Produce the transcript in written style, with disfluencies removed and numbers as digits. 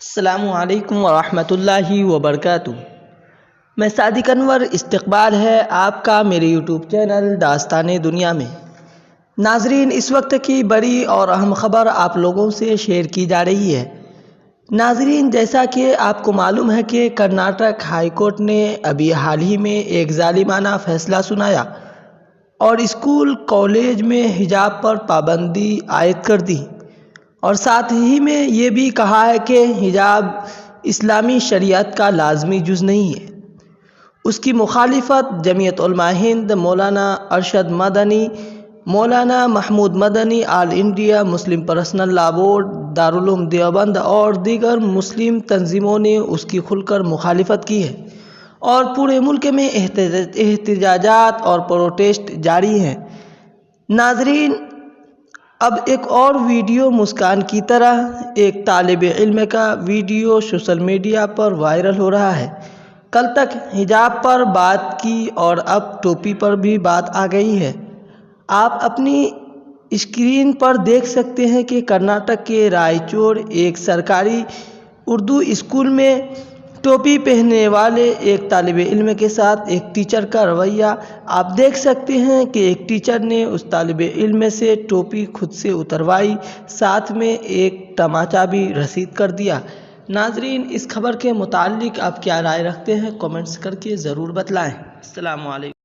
السلام علیکم ورحمۃ اللہ وبرکاتہ۔ میں صادق انور، استقبال ہے آپ کا میرے یوٹیوب چینل داستان دنیا میں۔ ناظرین، اس وقت کی بڑی اور اہم خبر آپ لوگوں سے شیئر کی جا رہی ہے۔ ناظرین، جیسا کہ آپ کو معلوم ہے کہ کرناٹک ہائی کورٹ نے ابھی حال ہی میں ایک ظالمانہ فیصلہ سنایا اور اسکول کالج میں حجاب پر پابندی عائد کر دی، اور ساتھ ہی میں یہ بھی کہا ہے کہ حجاب اسلامی شریعت کا لازمی جز نہیں ہے۔ اس کی مخالفت جمعیت علماء ہند، مولانا ارشد مدنی، مولانا Mahmood Madani, all India Muslim personal law board, Darul Uloom Deoband اور دیگر مسلم تنظیموں نے اس کی کھل کر مخالفت کی ہے، اور پورے ملک میں احتجاجات اور پروٹیسٹ جاری ہیں۔ ناظرین، اب ایک اور ویڈیو مسکان کی طرح ایک طالب علم کا ویڈیو سوشل میڈیا پر وائرل ہو رہا ہے۔ کل تک حجاب پر بات کی اور اب ٹوپی پر بھی بات آ گئی ہے۔ آپ اپنی اسکرین پر دیکھ سکتے ہیں کہ کرناٹک کے رائچور ایک سرکاری اردو اسکول میں ٹوپی پہننے والے ایک طالب علم کے ساتھ ایک ٹیچر کا رویہ آپ دیکھ سکتے ہیں کہ ایک ٹیچر نے اس طالب علم سے ٹوپی خود سے اتروائی، ساتھ میں ایک تماچا بھی رسید کر دیا۔ ناظرین، اس خبر کے متعلق آپ کیا رائے رکھتے ہیں؟ کمنٹس کر کے ضرور بتلائیں۔ السلام علیکم۔